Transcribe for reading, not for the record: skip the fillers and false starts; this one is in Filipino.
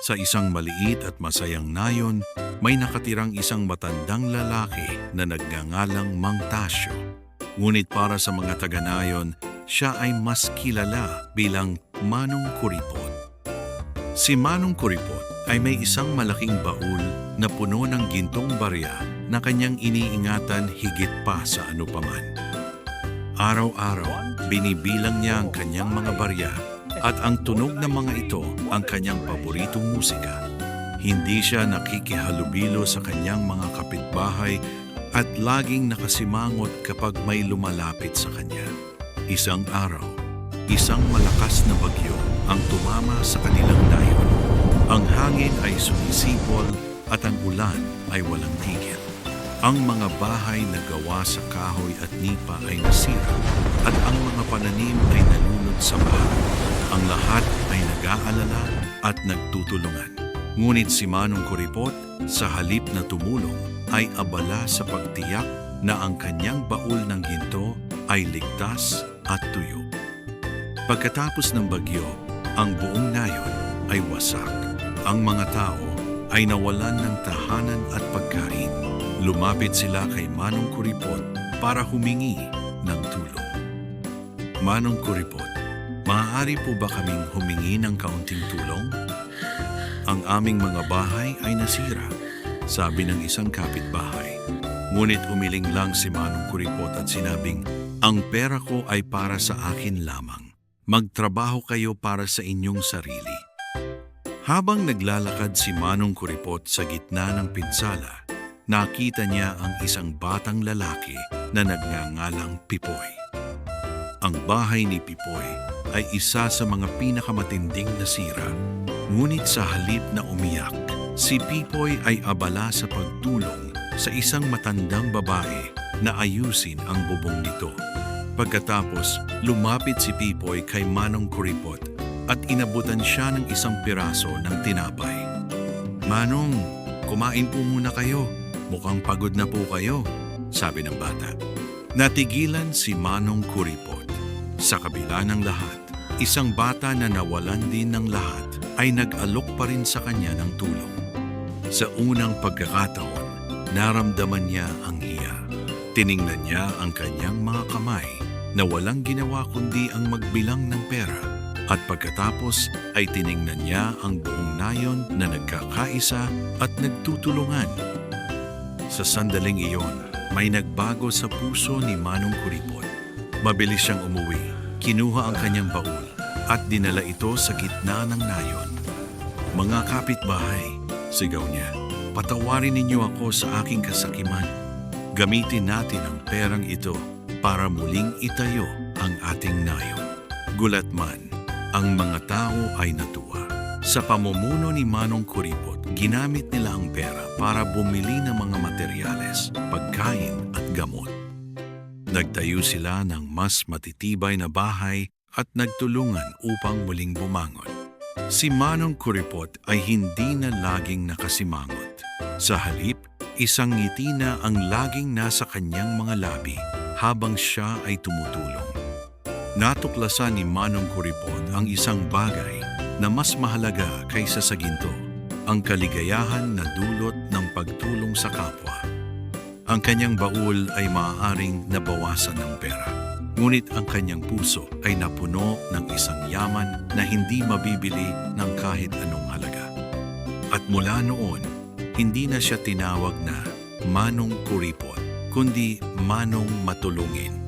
Sa isang maliit at masayang nayon, may nakatirang isang matandang lalaki na nagngangalang Mang Tasyo. Ngunit para sa mga taga-nayon, siya ay mas kilala bilang Manong Kuripot. Si Manong Kuripot ay may isang malaking baul na puno ng gintong barya na kanyang iniingatan higit pa sa anupaman. Araw-araw, binibilang niya ang kanyang mga barya at ang tunog ng mga ito ang kanyang paboritong musika. Hindi siya nakikihalubilo sa kanyang mga kapitbahay at laging nakasimangot kapag may lumalapit sa kanya. Isang araw, isang malakas na bagyo ang tumama sa kanilang nayon. Ang hangin ay sumisipol at ang ulan ay walang tigil. Ang mga bahay na gawa sa kahoy at nipa ay nasira at ang mga pananim ay nalunod sa baha. Ang lahat ay nag-aalala at nagtutulungan. Ngunit si Manong Kuripot, sa halip na tumulong, ay abala sa pagtiyak na ang kanyang baul ng ginto ay ligtas at tuyo. Pagkatapos ng bagyo, ang buong nayon ay wasak. Ang mga tao ay nawalan ng tahanan at pagkain. Lumapit sila kay Manong Kuripot para humingi ng tulong. Manong Kuripot, maaari po ba kaming humingi ng kaunting tulong? Ang aming mga bahay ay nasira, sabi ng isang kapitbahay. Ngunit umiling lang si Manong Kuripot at sinabing, ang pera ko ay para sa akin lamang. Magtrabaho kayo para sa inyong sarili. Habang naglalakad si Manong Kuripot sa gitna ng pinsala, nakita niya ang isang batang lalaki na nagngangalang Pipoy. Ang bahay ni Pipoy ay isa sa mga pinakamatinding nasira. Ngunit sa halip na umiyak, si Pipoy ay abala sa pagtulong sa isang matandang babae na ayusin ang bubong nito. Pagkatapos, lumapit si Pipoy kay Manong Kuripot at inabutan siya ng isang piraso ng tinapay. Manong, kumain po muna kayo. Mukhang pagod na po kayo, sabi ng bata. Natigilan si Manong Kuripot. Sa kabila ng lahat, isang bata na nawalan din ng lahat ay nag-alok pa rin sa kanya ng tulong. Sa unang pagkakataon, naramdaman niya ang hiya. Tiningnan niya ang kanyang mga kamay na walang ginawa kundi ang magbilang ng pera. At pagkatapos ay tiningnan niya ang buong nayon na nagkakaisa at nagtutulungan. Sa sandaling iyon, may nagbago sa puso ni Manong Kuripot. Mabilis siyang umuwi, kinuha ang kanyang baul at dinala ito sa gitna ng nayon. Mga kapitbahay, sigaw niya, patawarin ninyo ako sa aking kasakiman. Gamitin natin ang perang ito para muling itayo ang ating nayon. Gulat man, ang mga tao ay natuwa. Sa pamumuno ni Manong Kuripot, ginamit nila ang pera para bumili ng mga materyales, pagkain at gamot. Nagtayo sila ng mas matitibay na bahay at nagtulungan upang muling bumangon. Si Manong Kuripot ay hindi na laging nakasimangot. Sa halip, isang ngiti na ang laging nasa kanyang mga labi habang siya ay tumutulong. Natuklasan ni Manong Kuripot ang isang bagay na mas mahalaga kaysa sa ginto, ang kaligayahan na dulot ng pagtulong sa kapwa. Ang kanyang baul ay maaaring nabawasan ng pera, ngunit ang kanyang puso ay napuno ng isang yaman na hindi mabibili ng kahit anong halaga. At mula noon, hindi na siya tinawag na Manong Kuripot, kundi Manong Matulungin.